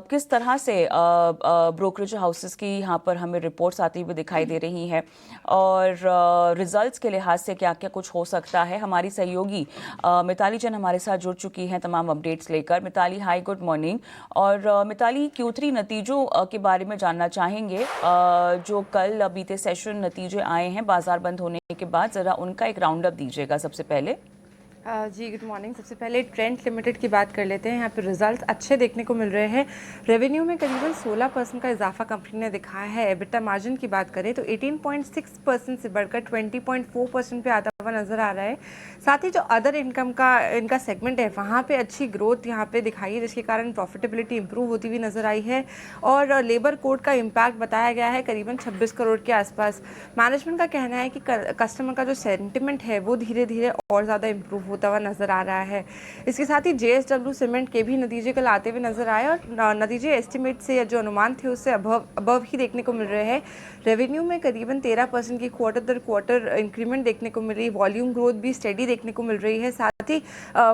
किस तरह से ब्रोकरेज हाउसेस की यहाँ पर हमें रिपोर्ट्स आती हुई दिखाई दे रही हैं और रिजल्ट्स के लिहाज से क्या क्या कुछ हो सकता है। हमारी सहयोगी मिताली जैन हमारे साथ जुड़ चुकी हैं तमाम अपडेट्स लेकर। मिताली, हाय, गुड मॉर्निंग। और मिताली, Q3 नतीजों के बारे में जानना चाहेंगे। जो कल बीते सेशन नतीजे आए हैं बाजार बंद होने के बाद, ज़रा उनका एक राउंड अप दीजिएगा सबसे पहले। जी गुड मॉर्निंग। सबसे पहले ट्रेंट लिमिटेड की बात कर लेते हैं। यहाँ पे रिजल्ट्स अच्छे देखने को मिल रहे हैं। रेवेन्यू में करीबन 16% का इजाफा कंपनी ने दिखाया है। एबिटा मार्जिन की बात करें तो 18.6% से बढ़कर 20.4% पे आता हुआ नजर आ रहा है। साथ ही जो अदर इनकम का इनका सेगमेंट है वहाँ पे अच्छी ग्रोथ यहाँ पे दिखाई है, जिसके कारण प्रॉफिटेबिलिटी इंप्रूव होती हुई नजर आई है। और लेबर कोड का इम्पैक्ट बताया गया है करीबन 26 करोड़ के आसपास। मैनेजमेंट का कहना है कि कस्टमर का जो सेंटिमेंट है वो धीरे धीरे और ज़्यादा इंप्रूव होता हुआ नजर आ रहा है। इसके साथ ही JSW सीमेंट के भी नतीजे कल आते हुए नजर आए और नतीजे एस्टिमेट से जो अनुमान थे उससे अबव ही देखने को मिल रहे हैं। रेवेन्यू में करीबन 13% की क्वार्टर दर क्वार्टर इंक्रीमेंट देखने को मिल रही है। वॉल्यूम ग्रोथ भी स्टेडी देखने को मिल रही है। साथ ही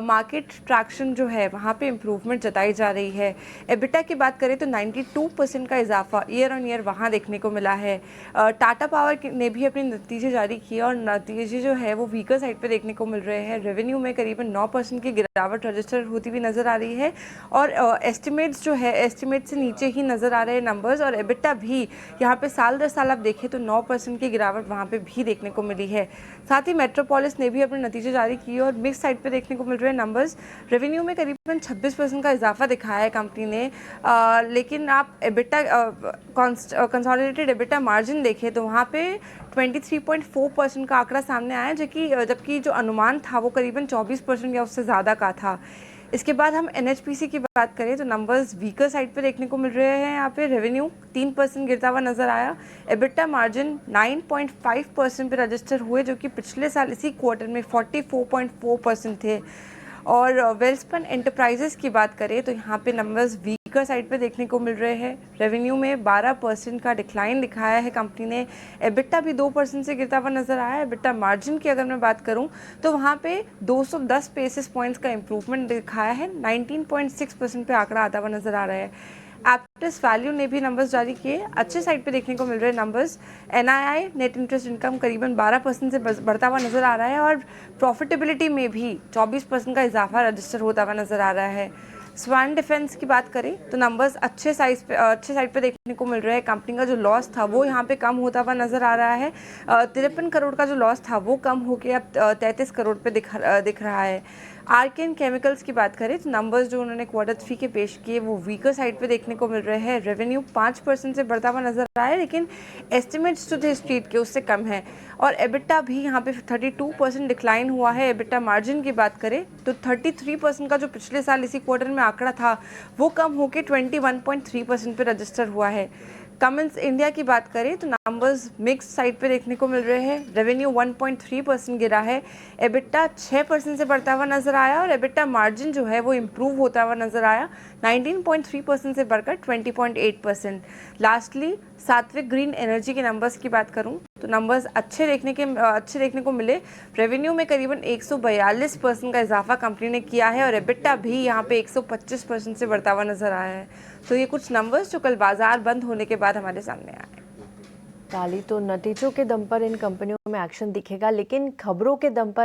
मार्केट ट्रैक्शन जो है वहाँ पे इम्प्रूवमेंट जताई जा रही है। एबिटा की बात करें तो 92% का इजाफा ईयर ऑन ईयर वहाँ देखने को मिला है। टाटा पावर ने भी अपने नतीजे जारी किए और नतीजे जो है वो वीकर साइड पे देखने को मिल रहे हैं। रेवेन्यू में करीबन 9% की गिरावट रजिस्टर होती हुई नजर आ रही है और एस्टिमेट्स जो है एस्टिमेट से नीचे ही नजर आ रहे हैं नंबर्स। और एबिटा भी यहाँ पे साल दर साल आप देखें तो 9% की गिरावट वहाँ पे भी देखने को मिली है। साथ ही मेट्रोपोलिस ने भी अपने नतीजे जारी किए और मिक्स साइड पे देखने को मिल रहे हैं नंबर्स। रेवेन्यू में करीबन 26% का इजाफा दिखाया है कंपनी ने, लेकिन आप एबिटा कंसोलिडेटेड एबिटा मार्जिन देखें तो वहाँ पे 23.4% का आंकड़ा सामने आया, जबकि जो अनुमान था वो करीबन 24% या उससे ज़्यादा का था। इसके बाद हम NHPC की बात करें तो नंबर्स वीकर साइड पे देखने को मिल रहे हैं। यहाँ पे रेवेन्यू 3% गिरता हुआ नजर आया। एबिटा मार्जिन 9.5% पे रजिस्टर हुए, जो कि पिछले साल इसी क्वार्टर में 44.4% थे। और वेलस्पन एंटरप्राइजेस की बात करें तो यहाँ पे नंबर्स वीकर साइड पे देखने को मिल रहे हैं। रेवेन्यू में 12% का डिक्लाइन दिखाया है कंपनी ने। एबिटा भी 2% से गिरता हुआ नजर आया है। एबिटा मार्जिन की अगर मैं बात करूँ तो वहाँ पे 210 बेसिस पॉइंट्स का इंप्रूवमेंट दिखाया है। 19.6% पे आंकड़ा आता हुआ नजर आ रहा है। एप्टिस वैल्यू ने भी नंबर्स जारी किए, अच्छे साइड पे देखने को मिल रहे हैं numbers. NII net interest income करीबन 12% से बढ़ता हुआ नजर आ रहा है और प्रॉफिटेबिलिटी में भी 24% का इजाफा रजिस्टर होता हुआ नजर आ रहा है। स्वान डिफेंस की बात करें तो नंबर्स अच्छे साइड पे देखने को मिल रहे हैं। कंपनी का जो लॉस था वो यहाँ पे कम होता हुआ नजर आ रहा है। 53 करोड़ का जो लॉस था वो कम होकर अब 33 करोड़ पे दिख रहा है। आर्केन केमिकल्स की बात करें तो नंबर्स जो उन्होंने Q3 के पेश किए वो वीकर साइड पे देखने को मिल रहे हैं। रेवेन्यू 5% से बढ़ता हुआ नजर आया है, लेकिन एस्टिमेट्स जो थे स्ट्रीट के उससे कम है। और एबिटा भी यहाँ पे 32% डिक्लाइन हुआ है। एबिटा मार्जिन की बात करें तो 33% का जो पिछले साल इसी क्वार्टर में आंकड़ा था वो कम होकर 21.3% पे रजिस्टर हुआ है। कमिंस इंडिया की बात करें तो नंबर्स मिक्स साइड पे देखने को मिल रहे हैं। रेवेन्यू 1.3% गिरा है। एबिटा 6% से बढ़ता हुआ नजर आया और एबिटा मार्जिन जो है वो इम्प्रूव होता हुआ नजर आया। 19.3% से बढ़कर 20.8%। लास्टली सात्विक ग्रीन एनर्जी के नंबर्स की बात करूं तो नंबर्स अच्छे देखने को मिले। रेवेन्यू में करीबन 142% का इजाफा कंपनी ने किया है और एबिटा भी यहाँ पे 125% से बढ़ता हुआ नजर आया है। तो ये कुछ नंबर्स जो कल बाजार बंद होने के बाद हमारे सामने आए। ताली तो नतीजों के दम पर इन कंपनियों में एक्शन दिखेगा, लेकिन खबरों के दम पर